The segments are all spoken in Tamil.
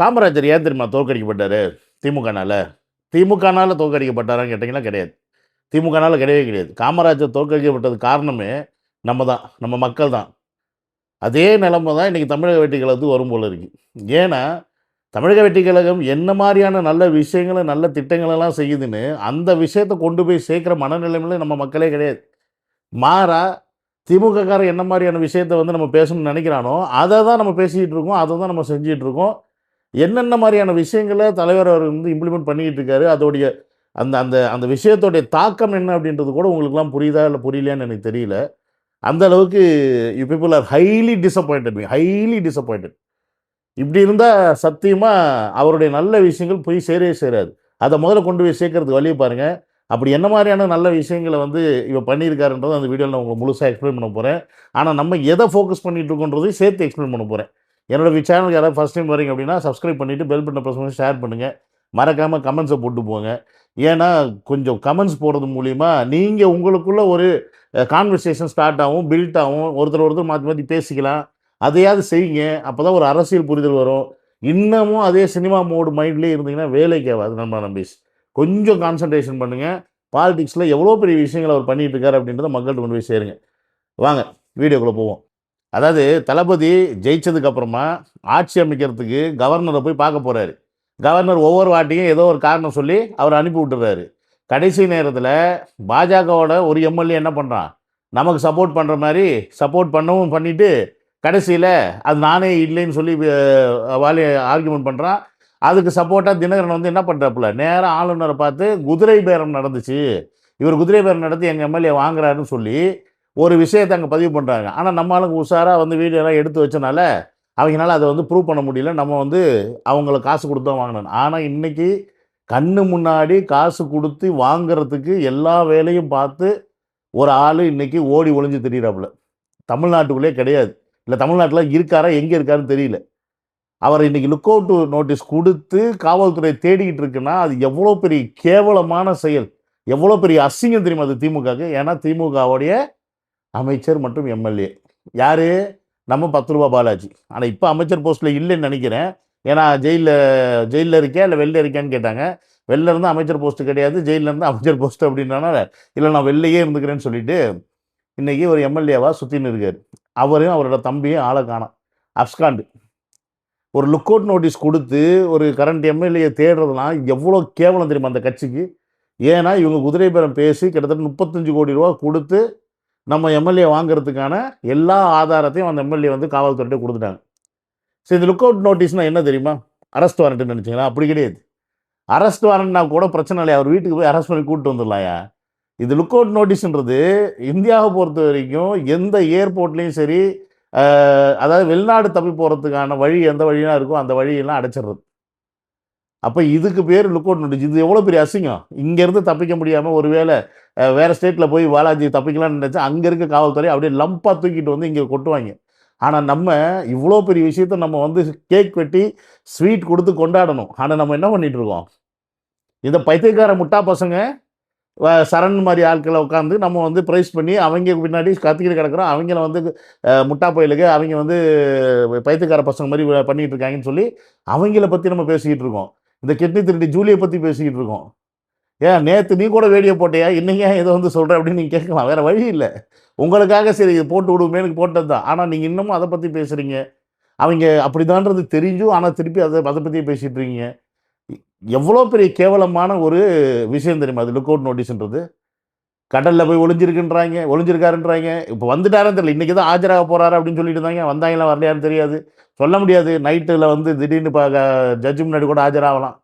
காமராஜர் ஏன் தெரியுமா தோற்கடிக்கப்பட்டாரு திமுகனால? திமுகனால தோற்கடிக்கப்பட்டாரான்னு கேட்டிங்கன்னா கிடையாது. திமுகனால கிடையவே கிடையாது. காமராஜர் தோற்கடிக்கப்பட்டது காரணமே நம்ம தான். நம்ம மக்கள் தான். அதே நிலைமை தான் இன்னைக்கு தமிழக வெற்றிக் கழகத்துக்கு வரும் போல இருக்கு. ஏன்னா, தமிழக வெற்றிக் கழகம் என்ன மாரியான நல்ல விஷயங்கள, நல்ல திட்டங்களெல்லாம் செய்யுதுன்னு, அந்த விஷயத்த கொண்டு போய் சேர்க்கிற மனநிலைமையில நம்ம மக்களே கிடையாது. மாறா திமுககாரன் என்ன மாரியான விஷயத்த வந்து நம்ம பேசணும்னு நெனைக்கிறானோ, அத தான் நம்ம பேசிக்கிட்டு இருக்கோம். அத தான் நம்ம செஞ்சுட்டு இருக்கோம். என்னென்ன மாரியான விஷயங்கள தலைவர் அவர் வந்து இம்ப்ளிமெண்ட் பண்ணிக்கிட்டு இருக்காரு. அதோடைய அந்த அந்த அந்த விஷயத்தோடைய தாக்கம் என்ன அப்படின்றது கூட உங்களுக்கெல்லாம் புரியுதா? இல்ல புரியலையான்னு எனக்கு தெரியல. அந்த அளவுக்கு you people are highly disappointed me. Highly disappointed. இப்படி இருந்தா சத்தியமா அவருடைய நல்ல விஷயங்கள் போய் சேரவே சேராது. அத முதல்ல கொண்டு போய் சேர்க்கறதுக்கு வழிய பாருங்க. அப்படி என்ன மாரியான நல்ல விஷயங்கள வந்து இவர் பண்ணியிருக்காருன்றத அந்த வீடியோல நான் உங்களுக்கு முழுசா எக்ஸ்ப்ளைன் பண்ண போறேன். ஆனா நம்ம எத ஃபோக்கஸ் பண்ணிட்டு இருக்கோன்றதையும் சேர்த்து எக்ஸ்ப்ளைன் பண்ண போறேன். என்னோட சேனலுக்கு யாராவது ஃபர்ஸ்ட் டைம் வரீங்க அப்படின்னா, சப்ஸ்கிரைப் பண்ணிட்டு பெல் பட்டன பிரஸ் பண்ணி ஷேர் பண்ணுங்க. மறக்காம கமெண்ட்ஸ போட்டு போங்க. ஏன்னா, கொஞ்சம் கமெண்ட்ஸ் போடுறது மூலியமா நீங்க உங்களுக்குள்ள ஒரு கான்வர்சேஷன் ஸ்டார்ட் ஆகும், பில்ட் ஆகும். ஒருத்தர் ஒருத்தர் மாத்தி மாத்தி பேசிக்கலாம். அதையாவது செய்யுங்க. அப்பதான் ஒரு அரசியல் புரிதல் வரும். இன்னமும் அதே சினிமா மோடு மைண்ட்லயே இருந்தீங்கன்னா வேலைக்கு ஆகாது நண்பா நம்பீஸ். கொஞ்சம் கான்சன்ட்ரேஷன் பண்ணுங்க. பாலிடிக்ஸ்ல எவ்வளோ பெரிய விஷயங்கள அவர் பண்ணிட்டு இருக்காரு அப்படின்றத மக்கள்ட்ட கொண்டு போய் சேருங்க. வாங்க வீடியோக்குள்ள போவோம். அதாவது தளபதி ஜெயிச்சதுக்கு அப்புறமா ஆட்சி அமைக்கிறதுக்கு கவர்னரை போய் பார்க்க போறாரு. கவர்னர் ஒவ்வொரு வாட்டியும் ஏதோ ஒரு காரணம் சொல்லி அவரை அனுப்பி விட்டுறாரு. கடைசி நேரத்தில் பாஜகவோட ஒரு எம்எல்ஏ என்ன பண்ணுறான், நமக்கு சப்போர்ட் பண்ணுற மாதிரி சப்போர்ட் பண்ணவும் பண்ணிட்டு கடைசியில் அது நானே இல்லைன்னு சொல்லி வாலி ஆர்கியூமெண்ட் பண்ணுறான். அதுக்கு சப்போர்ட்டாக தினகரன் வந்து என்ன பண்ணுறாப்புல, நேராக ஆளுநரை பார்த்து குதிரை பேரம் நடந்துச்சு, இவர் குதிரை பேரம் நடத்தி எங்கள் எம்எல்ஏ வாங்குறாருன்னு சொல்லி ஒரு விஷயத்தை அங்கே பதிவு பண்ணுறாங்க. ஆனால் நம்ம ஆளுங்க உஷாராக வந்து வீடியோலாம் எடுத்து வச்சனால அவங்களால அதை வந்து ப்ரூவ் பண்ண முடியல. நம்ம வந்து அவங்கள காசு கொடுத்து தான் வாங்கினோம். ஆனால் இன்னைக்கு கண்ணு முன்னாடி காசு கொடுத்து வாங்குறதுக்கு எல்லா வேலையும் பார்த்து ஒரு ஆள் இன்னைக்கு ஓடி ஒளிஞ்சு திரியிறாப்புல. தமிழ்நாட்டுக்குள்ளே கிடையாது. இல்லை தமிழ்நாட்டில் இருக்காரா, எங்கே இருக்காருன்னு தெரியல. அவர் இன்னைக்கு லுக் அவுட் நோட்டீஸ் கொடுத்து காவல்துறை தேடிக்கிட்டு இருக்குன்னா அது எவ்வளோ பெரிய கேவலமான செயல், எவ்வளோ பெரிய அசிங்கம் தெரியுமா அது திமுகவுக்கு. ஏன்னா திமுகவுடைய அமைச்சர் மற்றும் எம்எல்ஏ யாரு, நம்ம 10 ரூபா பாலாஜி. ஆனால் இப்போ அமைச்சர் போஸ்ட்டில் இல்லைன்னு நினைக்கிறேன். ஏன்னா ஜெயிலில் இருக்கே இல்லை வெளில இருக்கேன்னு கேட்டாங்க. வெளில இருந்து அமைச்சர் போஸ்ட்டு கிடையாது, ஜெயிலில் இருந்து அமைச்சர் போஸ்ட் அப்படின்றனால இல்லை நான் வெளிலையே இருந்துக்கிறேன்னு சொல்லிட்டு இன்னைக்கு ஒரு எம்எல்ஏவாக சுற்றின்னு இருக்காரு. அவரையும் அவரோட தம்பியும் ஆளை காணோம், அப்ஸ்காண்டு. ஒரு லுக் அவுட் நோட்டீஸ் கொடுத்து ஒரு கரண்ட் எம்எல்ஏ தேடுறதுலாம் எவ்வளோ கேவலம் தெரியுமா அந்த கட்சிக்கு. ஏன்னா இவங்க குதிரை பேரம் பேசி கிட்டத்தட்ட 35 கோடி ரூபா கொடுத்து நம்ம எம்எல்ஏ வாங்குறதுக்கான எல்லா ஆதாரத்தையும் அந்த எம்எல்ஏ வந்து காவல்துறையிட்ட கொடுத்துட்டாங்க. சரி, இந்த லுக் அவுட் நோட்டீஸ்னால் என்ன தெரியுமா, அரெஸ்ட் வாரண்ட்னு நினச்சிங்களா? அப்படி கிடையாது. அரெஸ்ட் வாரண்ட்னா கூட பிரச்சனை இல்லையா, அவர் வீட்டுக்கு போய் அரெஸ்ட் பண்ணி கூப்பிட்டு வந்துடலாயா. இது லுக் அவுட் நோட்டீஸ்ன்றது இந்தியாவை பொறுத்த வரைக்கும் எந்த ஏர்போர்ட்லேயும் சரி, அதாவது வெளிநாடு தப்பி போகிறதுக்கான வழி எந்த வழியாக இருக்கோ அந்த வழியெல்லாம் அடைச்சிடுறது. அப்போ இதுக்கு பேர் லுக் அவுட் நோட்டீஸ். இது எவ்வளோ பெரிய அசிங்கம். இங்கேருந்து தப்பிக்க முடியாமல் ஒருவேளை வேறு ஸ்டேட்டில் போய் பாலாஜி தப்பிக்கலாம்னு நினச்சா அங்கே இருக்க காவல்துறை அப்படியே லம்பாக தூக்கிட்டு வந்து இங்கே கொட்டுவாங்க. ஆனால் நம்ம இவ்வளோ பெரிய விஷயத்த நம்ம வந்து கேக் வெட்டி ஸ்வீட் கொடுத்து கொண்டாடணும். ஆனால் நம்ம என்ன பண்ணிட்டு இருக்கோம், இந்த பைத்தியக்கார முட்டா பசங்க சரண் மாதிரி ஆட்களை உட்காந்து நம்ம வந்து ப்ரைஸ் பண்ணி அவங்க பின்னாடி கத்திக்கிட்டு கிடக்குறோம். அவங்கள வந்து முட்டா பயலுக்கு அவங்க வந்து பைத்தியக்கார பசங்க மாதிரி பண்ணிகிட்டு இருக்காங்கன்னு சொல்லி அவங்கள பற்றி நம்ம பேசிக்கிட்டு இருக்கோம். இந்த கிட்னி திருடி ஜூலியை பற்றி பேசிக்கிட்டு இருக்கோம். ஏன் நேற்று நீ கூட வீடியோ போட்டியா, இன்னைக்கு ஏன் இதை வந்து சொல்கிற அப்படின்னு நீங்கள் கேட்கலாம். வேறு வழி இல்லை. உங்களுக்காக சரி இது போட்டு விடுவேன்னு போட்டது தான். ஆனால் நீங்கள் இன்னமும் அதை பற்றி பேசுகிறீங்க. அவங்க அப்படிதான்றது தெரிஞ்சும் ஆனால் திருப்பி அதை பற்றியே பேசிகிட்டு இருக்கீங்க. எவ்வளோ பெரிய கேவலமான ஒரு விஷயம் தெரியுமா அது லுக் அவுட் நோட்டீஸ்ன்றது. கடலில் போய் ஒளிஞ்சிருக்காருன்றாங்க. இப்போ வந்துட்டாரன்னு தெரியல. இன்றைக்கி தான் ஆஜராக போகிறாரு அப்படின்னு சொல்லிட்டு இருந்தாங்க. வந்தாங்களா வரலையான்னு தெரியாது, சொல்ல முடியாது. நைட்டில் வந்து திடீர்னு ஜட்ஜு முன்னாடி கூட ஆஜராகலாம்,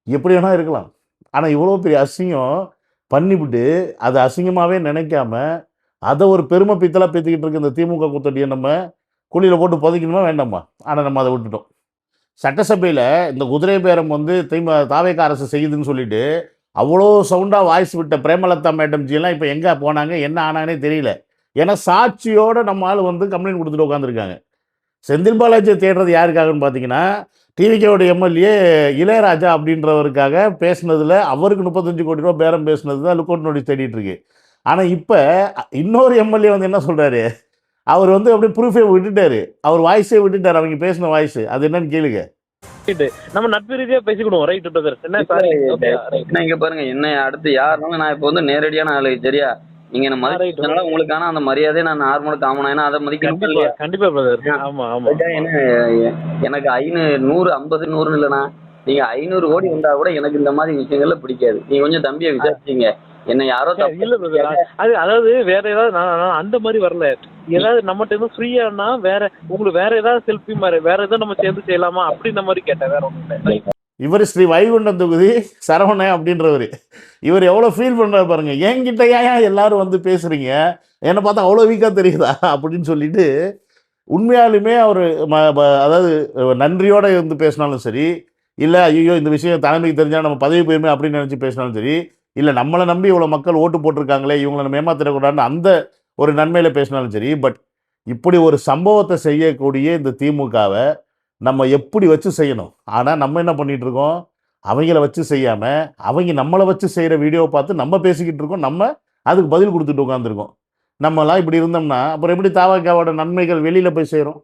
எப்படி வேணால் இருக்கலாம். ஆனால் இவ்வளோ பெரிய அசிங்கம் பண்ணிவிட்டு அதை அசிங்கமாகவே நினைக்காம அதை ஒரு பெருமை பித்தலாக பேத்திக்கிட்டு இருக்க இந்த திமுக கூத்தடியை நம்ம குழியில் போட்டு புதைக்கணுமா வேண்டாமா. ஆனால் நம்ம அதை விட்டுட்டோம். சட்டசபையில் இந்த குதிரை பேரம் வந்து தாவேக அரசு செய்யுதுன்னு சொல்லிட்டு அவ்வளோ சவுண்டாக வாய்ஸ் விட்ட பிரேமலதா மேடம்ஜியெல்லாம் இப்போ எங்கே போனாங்க, என்ன ஆனாங்கன்னே தெரியல. ஏன்னா சாட்சியோடு நம்ம ஆள் வந்து கம்ப்ளைண்ட் கொடுத்துட்டு உட்காந்துருக்காங்க. செந்தில் பாலாஜியை தேடுறது யாருக்காகன்னு பார்த்தீங்கன்னா, டிவிகேவோட எம்எல்ஏ இளையராஜா அப்படின்றவருக்காக பேசுனதில் அவருக்கு 35 கோடி ரூபா பேரம் பேசுனது தான் லுக் அவுட் நோட்டீஸ் தேடிட்டு இருக்கு. ஆனால் இப்போ இன்னொரு எம்எல்ஏ வந்து என்ன சொல்கிறாரு, அவர் வந்து அப்படியே ப்ரூஃபே விட்டுட்டாரு, அவர் வாய்ஸே விட்டுட்டார், அவங்க பேசின வாய்ஸு. அது என்னன்னு கேளுங்க. நம்ம நட்பு ரீதியா பேசிக்கிடுவோம். Right brother. என்ன சாரி. Okay right. என்ன இங்க பாருங்க, என்ன அடுத்து யாருனாலும் நான் இப்ப வந்து நேரடியான ஆளு, சரியா? நீங்க என்ன ரைட். மதிக்கிறதுனால உங்களுக்கான அந்த மரியாதையை நான் நார்மலா காமனா, ஏன்னா அதை மதிக்கணுமா கண்டிப்பா இல்லையா? கண்டிப்பா பிரதர். ஆமா ஆமா அதுக்காக ஆமா. என்ன, எனக்கு 100 50 100 இல்லைண்ணா, நீங்க 500 கோடி வந்தா கூட எனக்கு இந்த மாதிரி விஷயங்கள்ல பிடிக்காது. நீங்க கொஞ்சம் தம்பியை விசாரிச்சீங்க, என்ன யாரோ சரி, இல்ல பிரதர். தப்பு. அது அதாவது வேற ஏதாவது நான் அந்த மாதிரி வரல. ஏதாவது நம்மகிட்ட இருந்து ஃப்ரீயானா வேற உங்களுக்கு வேற ஏதாவது செல்ஃபி மாதிரி வேற ஏதாவது நம்ம சேர்ந்து செய்யலாமா அப்படின்ற மாதிரி கேட்டேன். வேற ஒண்ணும் இல்லை. இவர் ஸ்ரீ வைகுண்டம் தொகுதி சரவணன் அப்படின்றவர். இவர் எவ்வளோ ஃபீல் பண்ணுறாரு பாருங்க. என்கிட்ட ஏன் எல்லாரும் வந்து பேசுறீங்க, என்னை பார்த்தா அவ்வளோ வீக்காக தெரியுதா அப்படின்னு சொல்லிட்டு உண்மையாலுமே அவர் அதாவது நன்றியோட இருந்து பேசினாலும் சரி, இல்லை ஐயோ இந்த விஷயம் தலைமைக்கு தெரிஞ்சால் நம்ம பதவி போயிருமே அப்படின்னு நினச்சி பேசினாலும் சரி, இல்லை நம்மளை நம்பி இவ்வளோ மக்கள் ஓட்டு போட்டிருக்காங்களே இவங்களை நம்ம ஏமாத்திடக்கூடாதுன்னு அந்த ஒரு நன்மையில் பேசினாலும் சரி. பட் இப்படி ஒரு சம்பவத்தை செய்யக்கூடிய இந்த திமுகவை நம்ம எப்படி வச்சு செய்யணும். ஆனால் நம்ம என்ன பண்ணிட்டு இருக்கோம், அவங்கள வச்சு செய்யாமல் அவங்க நம்மளை வச்சு செய்கிற வீடியோவை பார்த்து நம்ம பேசிக்கிட்டு இருக்கோம். நம்ம அதுக்கு பதில் கொடுத்துட்டு உட்காந்துருக்கோம். நம்மலாம் இப்படி இருந்தோம்னா அப்புறம் எப்படி தாவக்காவோட நன்மைகள் வெளியில் போய் சேரும்?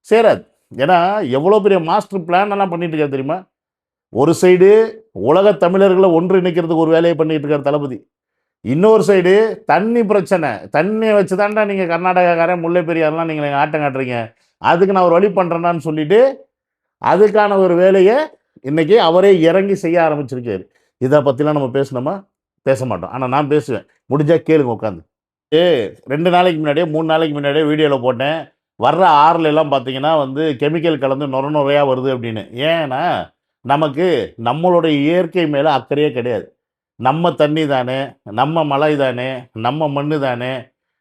சேராது. ஏன்னா எவ்வளோ பெரிய மாஸ்டர் பிளான் எல்லாம் பண்ணிட்டு இருக்காரு தெரியுமா? ஒரு சைடு உலக தமிழர்களை ஒன்றிணைக்கிறதுக்கு ஒரு வேலையை பண்ணிட்டு இருக்கார் தளபதி. இன்னொரு சைடு தண்ணி பிரச்சனை, தண்ணியை வச்சு தாண்டா நீங்கள் கர்நாடகாக்காரன் முல்லை பெரியார்லாம் நீங்கள் ஆட்டம் காட்டுறீங்க, அதுக்கு நான் ஒரு வழி பண்ணுறேன்னான்னு சொல்லிட்டு அதுக்கான ஒரு வேலையை இன்னைக்கு அவரே இறங்கி செய்ய ஆரம்பிச்சிருக்காரு. இதை பற்றிலாம் நம்ம பேசணுமா? பேச மாட்டோம். ஆனால் நான் பேசுவேன். முடிஞ்சா கேளுங்க உட்காந்து. 2 நாளைக்கு முன்னாடியே 3 நாளைக்கு முன்னாடியே வீடியோவில் போட்டேன். வர்ற ஆறுல எல்லாம் பார்த்தீங்கன்னா வந்து கெமிக்கல் கலந்து நுர நுரையாக வருது அப்படின்னு. ஏன்னா நமக்கு நம்மளுடைய இயற்கை மேலே அக்கறையே கிடையாது. நம்ம தண்ணி தானே, நம்ம மழை தானே, நம்ம மண்ணு தானே,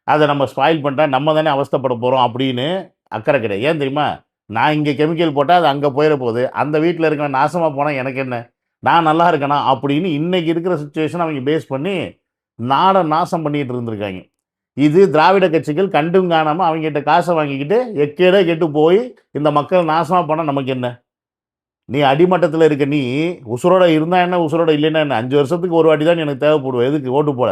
அதை நம்ம ஸ்பாயில் பண்ணிட்டா நம்ம தானே அவஸ்தைப்பட போகிறோம் அப்படின்னு அக்கறை கிடையாது. ஏன் தெரியுமா? நான் இங்கே கெமிக்கல் போட்டால் அது அங்கே போயிட போகுது, அந்த வீட்டில் இருக்கிற நாசமாக போனால் எனக்கு என்ன, நான் நல்லா இருக்கேனா அப்படின்னு இன்னைக்கு இருக்கிற சுச்சுவேஷன் அவங்க பேஸ் பண்ணி நாடை நாசம் பண்ணிட்டு இருந்திருக்காங்க. இது திராவிட கட்சிகள் கண்டும் காணாமல் அவங்ககிட்ட காசை வாங்கிக்கிட்டு எக்கேடே கெட்டு போய் இந்த மக்கள் நாசமாக போனால் நமக்கு என்ன? நீ அடிமட்டத்தில் இருக்க, நீ உசுரோட இருந்தா என்ன, உசுரோட இல்லைன்னா என்ன? 5 வருஷத்துக்கு ஒரு வாட்டி தான் எனக்கு தேவைப்படுவோம். எதுக்கு? ஓட்டு போட.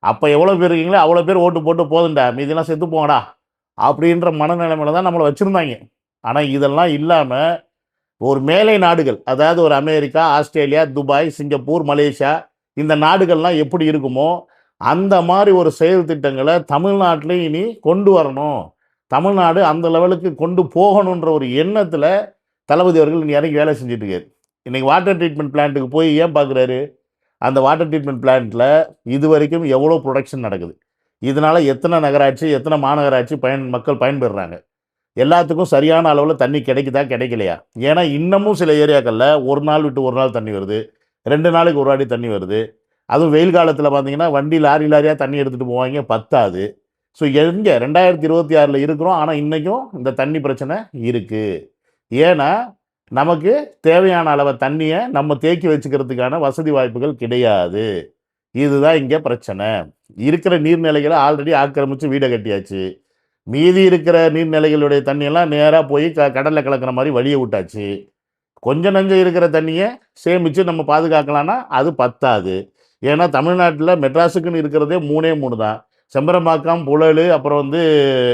அப்போ எவ்வளோ பேர் இருக்கீங்களோ அவ்வளோ பேர் ஓட்டு போட்டு போதுண்டா, மீதெல்லாம் செத்து போங்கடா அப்படின்ற மனநிலைமையில தான் நம்மளை வச்சுருந்தாங்க. ஆனால் இதெல்லாம் இல்லாமல் ஒரு மேலை நாடுகள், அதாவது ஒரு America, Australia, Dubai, Singapore, Malaysia, இந்த நாடுகள்லாம் எப்படி இருக்குமோ அந்த மாதிரி ஒரு செயல் திட்டங்களை தமிழ்நாட்டிலையும் இனி கொண்டு வரணும். தமிழ்நாடு அந்த லெவலுக்கு கொண்டு போகணுன்ற ஒரு எண்ணத்தில் தளபதி அவர்கள் இனி இறங்கி வேலை செஞ்சுட்டு இருக்காரு. இன்றைக்கி வாட்டர் ட்ரீட்மெண்ட் பிளான்ட்டுக்கு போய் ஏன் பார்க்குறாரு? அந்த வாட்டர் ட்ரீட்மெண்ட் பிளான்ட்டில் இது வரைக்கும் எவ்வளோ ப்ரொடக்ஷன் நடக்குது, இதனால் எத்தனை நகராட்சி எத்தனை மாநகராட்சி மக்கள் பயன்பெறுறாங்க, எல்லாத்துக்கும் சரியான அளவில் தண்ணி கிடைக்குதா கிடைக்கலையா? ஏன்னா இன்னமும் சில ஏரியாக்களில் ஒரு நாள் விட்டு ஒரு நாள் தண்ணி வருது, 2 நாளைக்கு ஒரு வாட்டி தண்ணி வருது. அதுவும் வெயில் காலத்தில் பார்த்தீங்கன்னா வண்டி லாரி லாரியாக தண்ணி எடுத்துகிட்டு போவாங்க, பத்தாது. ஸோ எங்கே 2026 இருக்கிறோம், ஆனால் இன்றைக்கும் இந்த தண்ணி பிரச்சனை இருக்குது. ஏன்னா நமக்கு தேவையான அளவு தண்ணியை நம்ம தேக்கி வச்சுக்கிறதுக்கான வசதி வாய்ப்புகள் கிடையாது. இதுதான் இங்கே பிரச்சனை. இருக்கிற நீர்நிலைகளை ஆல்ரெடி ஆக்கிரமித்து வீடை கட்டியாச்சு. மீதி இருக்கிற நீர்நிலைகளுடைய தண்ணியெல்லாம் நேராக போய் கடலில் கலக்கிற மாதிரி வழியை விட்டாச்சு. கொஞ்சம் நஞ்சம் இருக்கிற தண்ணியை சேமித்து நம்ம பாதுகாக்கலான்னா அது பத்தாது. ஏன்னா தமிழ்நாட்டில் மெட்ராஸுக்குன்னு இருக்கிறதே 3 தான். செம்பரம்பாக்கம், புழல், அப்புறம் வந்து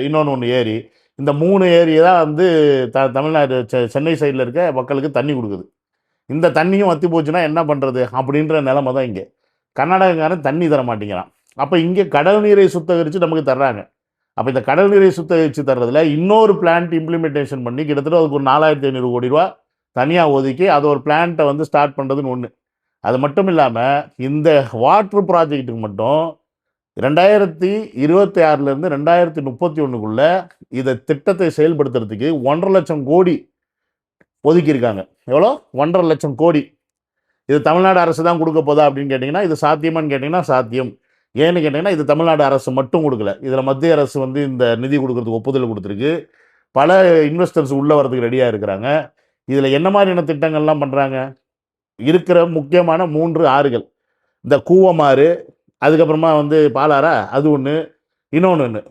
இன்னொன்று ஏரி. இந்த 3 ஏரி தான் வந்து தமிழ்நாடு சென்னை சைடில் இருக்க மக்களுக்கு தண்ணி கொடுக்குது. இந்த தண்ணியும் வற்றி போச்சுன்னா என்ன பண்ணுறது அப்படின்ற நிலைமை தான் இங்கே. கர்நாடகாக்காரன் தண்ணி தர மாட்டேங்கிறான். அப்போ இங்கே கடல் நீரை சுத்தகரித்து நமக்கு தர்றாங்க. அப்போ இந்த கடல் நீரை சுத்தகரித்து தர்றதில் இன்னொரு பிளான்ட் இம்ப்ளிமெண்டேஷன் பண்ணி கிட்டத்தட்ட அதுக்கு ஒரு 4500 கோடி ரூபா தனியாக ஒதுக்கி அது ஒரு பிளான்ட்டை வந்து ஸ்டார்ட் பண்ணுறதுன்னு ஒன்று. அது மட்டும் இல்லாமல் இந்த வாட்ரு ப்ராஜெக்ட்டுக்கு மட்டும் 2026 2031 இதை திட்டத்தை செயல்படுத்துறதுக்கு 1.5 லட்சம் கோடி ஒதுக்கியிருக்காங்க. எவ்வளோ? 1.5 லட்சம் கோடி. இது தமிழ்நாடு அரசு தான் கொடுக்க போதா அப்படின்னு கேட்டிங்கன்னா இது சாத்தியமானு கேட்டிங்கன்னா சாத்தியம். ஏன்னு கேட்டிங்கன்னா இது தமிழ்நாடு அரசு மட்டும் கொடுக்கல, இதில் மத்திய அரசு வந்து இந்த நிதி கொடுக்கறதுக்கு ஒப்புதல் கொடுத்துருக்கு. பல இன்வெஸ்டர்ஸ் உள்ளே வரதுக்கு ரெடியாக இருக்கிறாங்க. இதில் என்ன மாதிரியான திட்டங்கள்லாம் பண்ணுறாங்க? இருக்கிற முக்கியமான 3 ஆறுகள், இந்த கூவமாறு, அதுக்கப்புறமா வந்து பாலாறா, அது ஒன்று, இன்னொன்று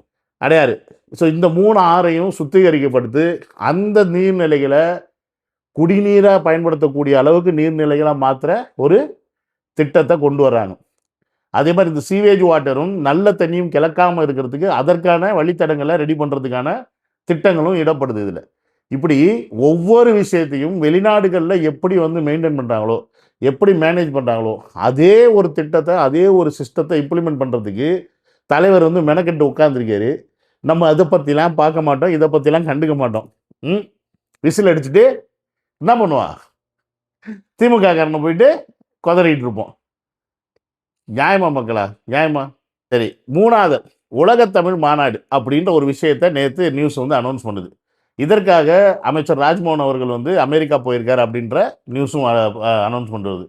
அடையாறு. ஸோ இந்த 3 ஆறையும் சுத்திகரிக்கப்படுத்து அந்த நீர்நிலைகளை குடிநீராக பயன்படுத்தக்கூடிய அளவுக்கு நீர்நிலைகளாக மாற்ற ஒரு திட்டத்தை கொண்டு வர்றாங்க. அதே மாதிரி இந்த சீவேஜ் வாட்டரும் நல்ல தண்ணியும் கிளக்காமல் இருக்கிறதுக்கு அதற்கான வழித்தடங்களை ரெடி பண்ணுறதுக்கான திட்டங்களும் இடப்படுது. இதில் இப்படி ஒவ்வொரு விஷயத்தையும் வெளிநாடுகளில் எப்படி வந்து மெயின்டைன் பண்ணுறாங்களோ, எப்படி மேனேஜ் பண்ணுறாங்களோ, அதே ஒரு திட்டத்தை, அதே ஒரு சிஸ்டத்தை இம்ப்ளிமெண்ட் பண்ணுறதுக்கு தலைவர் வந்து மெனக்கெட்டு உட்காந்துருக்காரு. நம்ம அதை பற்றிலாம் பார்க்க மாட்டோம், இதை பற்றிலாம் கண்டுக்க மாட்டோம். ம் விசில் அடிச்சுட்டு என்ன பண்ணுவான், திமுக காரனை போயிட்டு கொதறிட்டு இருப்போம். நியாயமா மக்களா? நியாயமா? சரி, 3வது உலகத்தமிழ் மாநாடு அப்படின்ற ஒரு விஷயத்தை நேற்று நியூஸ் வந்து அனௌன்ஸ் பண்ணுது. இதற்காக அமைச்சர் ராஜ்மோகன் அவர்கள் வந்து அமெரிக்கா போயிருக்காரு அப்படின்ற நியூஸும் அனௌன்ஸ் பண்ணுறது.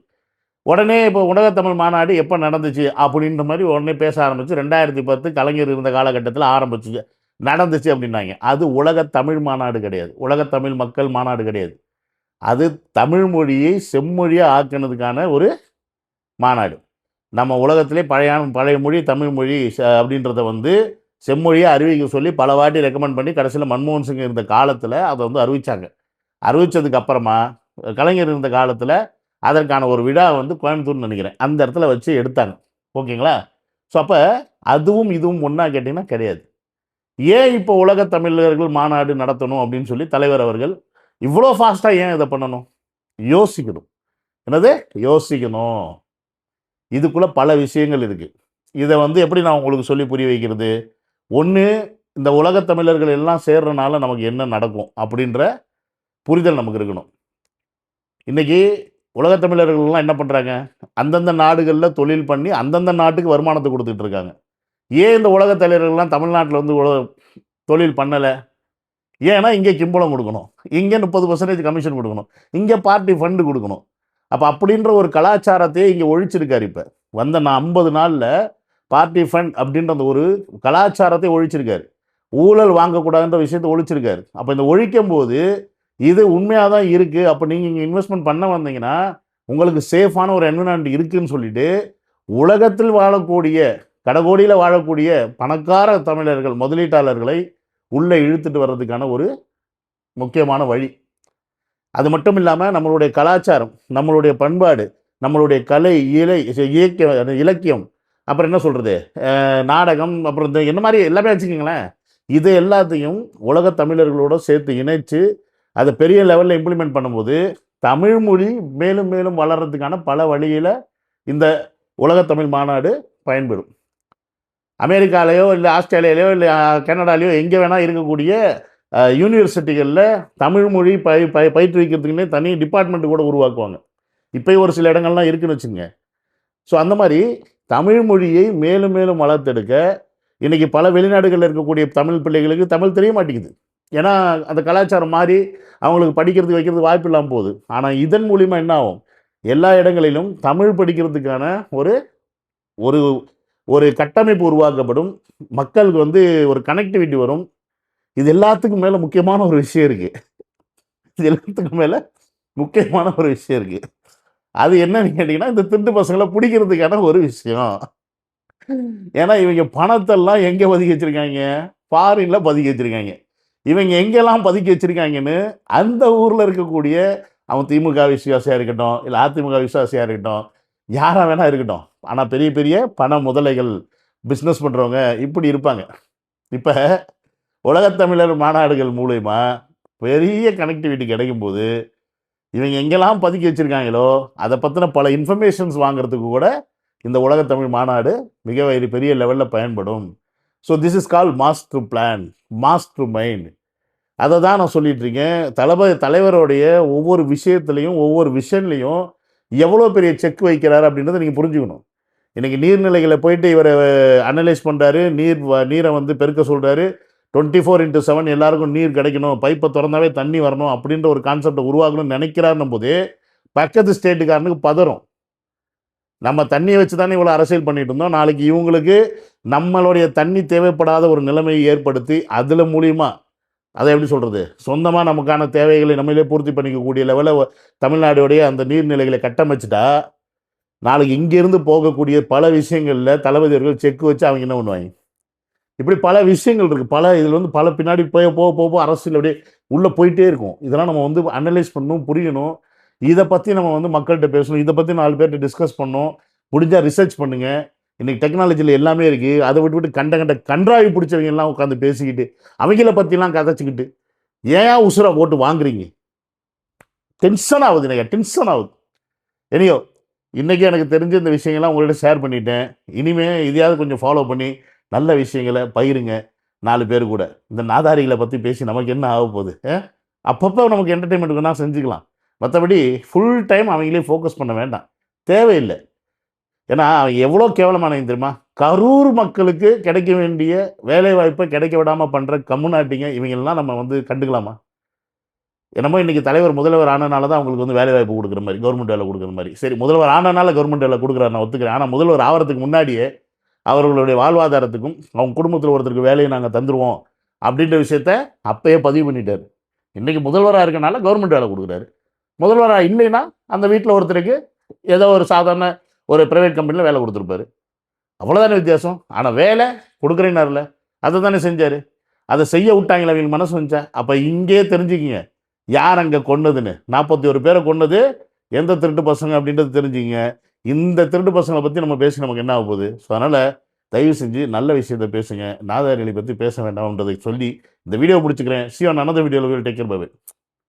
உடனே இப்போ உலகத்தமிழ் மாநாடு எப்போ நடந்துச்சு அப்படின்ற மாதிரி உடனே பேச ஆரம்பிச்சு 2010 கலைஞர் இருந்த காலகட்டத்தில் ஆரம்பிச்சு நடந்துச்சு அப்படின்னாங்க. அது உலக தமிழ் மாநாடு கிடையாது, உலகத்தமிழ் மக்கள் மாநாடு கிடையாது. அது தமிழ் மொழியை செம்மொழியாக ஆக்கினதுக்கான ஒரு மாநாடு. நம்ம உலகத்திலே பழைய மொழி தமிழ் மொழி அப்படின்றத வந்து செம்மொழியாக அறிவிக்க சொல்லி பல வாட்டி ரெக்கமெண்ட் பண்ணி கடைசியில் மன்மோகன் சிங் இருந்த காலத்தில் அதை வந்து அறிவித்தாங்க. அறிவித்ததுக்கு அப்புறமா கலைஞர் இருந்த காலத்தில் அதற்கான ஒரு விழா வந்து கோயம்புத்தூர்னு நினைக்கிறேன், அந்த இடத்துல வச்சு எடுத்தாங்க. ஓகேங்களா? ஸோ அப்போ அதுவும் இதுவும் ஒன்றா கேட்டிங்கன்னா கிடையாது. ஏன் இப்போ உலக தமிழர்கள் மாநாடு நடத்தணும் அப்படின்னு சொல்லி தலைவர் அவர்கள் இவ்வளோ ஃபாஸ்ட்டாக ஏன் இதை பண்ணணும்? யோசிக்கணும். என்னது யோசிக்கணும். இதுக்குள்ளே பல விஷயங்கள் இருக்குது. இதை வந்து எப்படி நான் உங்களுக்கு சொல்லி புரிய வைக்கிறது? ஒன்று, இந்த உலகத் தமிழர்கள் எல்லாம் சேர்றனால நமக்கு என்ன நடக்கும் அப்படின்ற புரிதல் நமக்கு இருக்கணும். இன்றைக்கி உலகத் தமிழர்கள்லாம் என்ன பண்ணுறாங்க, அந்தந்த நாடுகளில் தொழில் பண்ணி அந்தந்த நாட்டுக்கு வருமானத்தை கொடுத்துட்டு இருக்காங்க. ஏன் இந்த உலகத் தமிழர்கள்லாம் தமிழ்நாட்டில் வந்து தொழில் பண்ணலை? ஏன்னா இங்கே கிம்பளம் கொடுக்கணும், இங்கே 30% கமிஷன் கொடுக்கணும், இங்கே பார்ட்டி ஃபண்டு கொடுக்கணும். அப்போ அப்படின்ற ஒரு கலாச்சாரத்தையே இங்கே ஒழிச்சிருக்காரு. இப்போ வந்த 50 நாளில் பார்ட்டி ஃபண்ட் அப்படின்ற அந்த ஒரு கலாச்சாரத்தை ஒழிச்சிருக்காரு. ஊழல் வாங்கக்கூடாதுன்ற விஷயத்தை ஒழிச்சிருக்காரு. அப்போ இந்த ஒழிக்கும் போது இது உண்மையாக தான் இருக்குது. அப்போ நீங்கள் இங்கே இன்வெஸ்ட்மெண்ட் பண்ண வந்தீங்கன்னா உங்களுக்கு சேஃபான ஒரு என்விரான்மெண்ட் இருக்குதுன்னு சொல்லிட்டு உலகத்தில் வாழக்கூடிய கடகோடியில் வாழக்கூடிய பணக்கார தமிழர்கள் முதலீட்டாளர்களை உள்ளே இழுத்துட்டு வர்றதுக்கான ஒரு முக்கியமான வழி. அது மட்டும் இல்லாமல் நம்மளுடைய கலாச்சாரம், நம்மளுடைய பண்பாடு, நம்மளுடைய கலை, இலக்கியம், அப்புறம் என்ன சொல்கிறது, நாடகம், அப்புறம் இந்த என்ன மாதிரி எல்லாமே வச்சுக்கிங்களேன், இது எல்லாத்தையும் உலக தமிழர்களோடு சேர்த்து இணைச்சு அதை பெரிய லெவலில் இம்ப்ளிமெண்ட் பண்ணும்போது தமிழ் மொழி மேலும் மேலும் வளர்கிறதுக்கான பல வழியில் இந்த உலகத்தமிழ் மாநாடு பயன்படும். அமெரிக்காலேயோ இல்லை ஆஸ்திரேலியாலேயோ இல்லை கனடாலேயோ எங்கே வேணால் இருக்கக்கூடிய யூனிவர்சிட்டிகளில் தமிழ் மொழி பயிற்றுவிக்கிறதுக்குன்னே தனி டிபார்ட்மெண்ட்டு கூட உருவாக்குவாங்க. இப்போ ஒரு சில இடங்கள்லாம் இருக்குதுன்னு வச்சுங்க. ஸோ அந்த மாதிரி தமிழ் மொழியை மேலும் மேலும் வளர்த்தெடுக்க இன்றைக்கி பல வெளிநாடுகளில் இருக்கக்கூடிய தமிழ் பிள்ளைகளுக்கு தமிழ் தெரிய மாட்டேங்குது. ஏன்னா அந்த கலாச்சாரம் மாறி அவங்களுக்கு படிக்கிறதுக்கு வைக்கிறதுக்கு வாய்ப்பு இல்லாமல் போகுது. ஆனால் இதன் மூலிமா என்ன ஆகும், எல்லா இடங்களிலும் தமிழ் படிக்கிறதுக்கான ஒரு ஒரு ஒரு கட்டமைப்பு உருவாக்கப்படும், மக்களுக்கு வந்து ஒரு கனெக்டிவிட்டி வரும். இது எல்லாத்துக்கும் மேலே முக்கியமான ஒரு விஷயம் இருக்குது. இது எல்லாத்துக்கும் மேலே முக்கியமான ஒரு விஷயம் இருக்குது. அது என்னன்னு கேட்டிங்கன்னா, இந்த திருட்டு பசங்களை பிடிக்கிறதுக்கான ஒரு விஷயம். ஏன்னா இவங்க பணத்தெல்லாம் எங்கே பதுக்கி வச்சுருக்காங்க, ஃபாரினில் பதுக்கி வச்சுருக்காங்க. இவங்க எங்கெல்லாம் பதுக்கி வச்சுருக்காங்கன்னு அந்த ஊரில் இருக்கக்கூடிய அவன் திமுக விசுவாசியாக இருக்கட்டும், இல்லை அதிமுக விசுவாசியாக இருக்கட்டும், யாராக வேணால் இருக்கட்டும், ஆனால் பெரிய பெரிய பண முதலைகள், பிஸ்னஸ் பண்ணுறவங்க இப்படி இருப்பாங்க. இப்போ உலகத்தமிழர் மாநாடுகள் மூலயமா பெரிய கனெக்டிவிட்டி கிடைக்கும்போது இவங்க எங்கெல்லாம் பதுக்கி வச்சுருக்காங்களோ அதை பற்றின பல இன்ஃபர்மேஷன்ஸ் வாங்குறதுக்கு கூட இந்த உலகத்தமிழ் மாநாடு மிக பெரிய லெவலில் பயன்படும். So this is call mass through plan, mass through mind. அதை தான் நான் சொல்லிட்டு இருக்கேன். தலைவருடைய ஒவ்வொரு விஷயத்துலையும் ஒவ்வொரு விஷன்லையும் எவ்வளோ பெரிய செக் வைக்கிறாரு அப்படின்றத நீங்கள் புரிஞ்சுக்கணும். இன்றைக்கி நீர்நிலைகளை போயிட்டு இவர் அனலைஸ் பண்ணுறாரு, நீரை வந்து பெருக்க சொல்கிறாரு, 24/7 எல்லாருக்கும் நீர் கிடைக்கணும், பைப்பை திறந்தாவே தண்ணி வரணும் அப்படின்ற ஒரு கான்செப்டை உருவாக்கணும்னு நினைக்கிறாருன்னும் போது பக்கத்து ஸ்டேட்டுக்காரனுக்கு பதறும். நம்ம தண்ணியை வச்சு தானே இவ்வளோ அரசியல் பண்ணிட்டு இருந்தோம், நாளைக்கு இவங்களுக்கு நம்மளுடைய தண்ணி தேவைப்படாத ஒரு நிலைமையை ஏற்படுத்தி அதில் மூலிமா அதை எப்படி சொல்கிறது, சொந்தமாக நமக்கான தேவைகளை நம்மளே பூர்த்தி பண்ணிக்கக்கூடிய லெவலில் தமிழ்நாடுடைய அந்த நீர்நிலைகளை கட்டமைச்சிட்டா நாளைக்கு இங்கேருந்து போகக்கூடிய பல விஷயங்களில் தளபதி அவர்கள் செக் வச்சு அவங்க என்ன பண்ணுவாங்க. இப்படி பல விஷயங்கள் இருக்குது. இதில் வந்து பல பின்னாடி போக அரசியல் அப்படியே உள்ளே போயிட்டே இருக்கும். இதெல்லாம் நம்ம வந்து அனலைஸ் பண்ணணும், புரியணும். இதை பற்றி நம்ம வந்து மக்கள்கிட்ட பேசணும், இதை பற்றி 4 பேர்கிட்ட டிஸ்கஸ் பண்ணணும். முடிஞ்சால் ரிசர்ச் பண்ணுங்கள். இன்றைக்கி டெக்னாலஜியில் எல்லாமே இருக்குது. அதை விட்டு கண்ட கன்றாவி பிடிச்சவங்க எல்லாம் உட்காந்து பேசிக்கிட்டு அவங்கள பற்றிலாம் கதைச்சிக்கிட்டு ஏன் உசுரை போட்டு வாங்குறீங்க? டென்ஷன் ஆகுது, எனக்கு டென்ஷன் ஆகுது. எனியோ இன்றைக்கி எனக்கு தெரிஞ்ச இந்த விஷயங்கள்லாம் உங்கள்கிட்ட ஷேர் பண்ணிட்டேன். இனிமே இதையாவது கொஞ்சம் ஃபாலோ பண்ணி நல்ல விஷயங்களை பகிருங்க 4 பேர் கூட. இந்த நாதாரிகளை பற்றி பேசி நமக்கு என்ன ஆக போகுது? அப்பப்போ நமக்கு என்டர்டெயின்மெண்ட்டுக்குன்னா செஞ்சுக்கலாம். மற்றபடி ஃபுல் டைம் அவங்களே ஃபோக்கஸ் பண்ண வேண்டாம், தேவையில்லை. ஏன்னா அவன் எவ்வளோ கேவலமானவன் தெரியுமா? கரூர் மக்களுக்கு கிடைக்க வேண்டிய வேலைவாய்ப்பை கிடைக்க விடாமல் பண்ணுற கம்முனாட்டிங்க இவங்கெல்லாம் நம்ம வந்து கண்டுக்கலாமா? என்னமோ இன்றைக்கி தலைவர் முதல்வர் ஆனனால தான் அவங்களுக்கு வந்து வேலைவாய்ப்பு கொடுக்குற மாதிரி, கவர்மெண்ட் வேலை கொடுக்குற மாதிரி. சரி, முதல்வர் ஆனனால கவர்மெண்ட் வேலை கொடுக்குறாரு, நான் ஒத்துக்கிறேன். ஆனால் முதல்வர் ஆகிறதுக்கு முன்னாடியே அவர்களுடைய வாழ்வாதாரத்துக்கும் அவங்க குடும்பத்தில் ஒருத்தருக்கு வேலையை நாங்கள் தந்துடுவோம் அப்படின்ற விஷயத்த அப்பயே பதிவு பண்ணிட்டார். இன்றைக்கி முதல்வராக இருக்கனால கவர்மெண்ட் வேலை கொடுக்குறாரு. முதல்வராக இல்லைன்னா அந்த வீட்டில் ஒருத்தருக்கு ஏதோ ஒரு சாதாரண ஒரு ப்ரைவேட் கம்பெனியில் வேலை கொடுத்துருப்பாரு. அவ்வளோதானே வித்தியாசம். ஆனால் வேலை கொடுக்குறேன்னார்ல, அதை தானே செஞ்சார். அதை செய்ய விட்டாங்களே, அவங்களுக்கு மனசு வந்துச்சா? அப்போ இங்கே தெரிஞ்சுக்கிங்க யார் அங்கே கொன்னதுன்னு. 41 பேரை கொன்னது எந்த திருட்டு பசங்க அப்படின்றது தெரிஞ்சுங்க. இந்த திருட்டு பசங்களை பற்றி நம்ம பேசி நமக்கு என்ன ஆக போகுது? ஸோ அதனால் தயவு செஞ்சு நல்ல விஷயத்தை பேசுங்க, நாதாரிகளை பற்றி பேச வேண்டாம்ன்றதை சொல்லி இந்த வீடியோ முடிச்சுக்கிறேன். See you on another video. Will take care. Bye bye.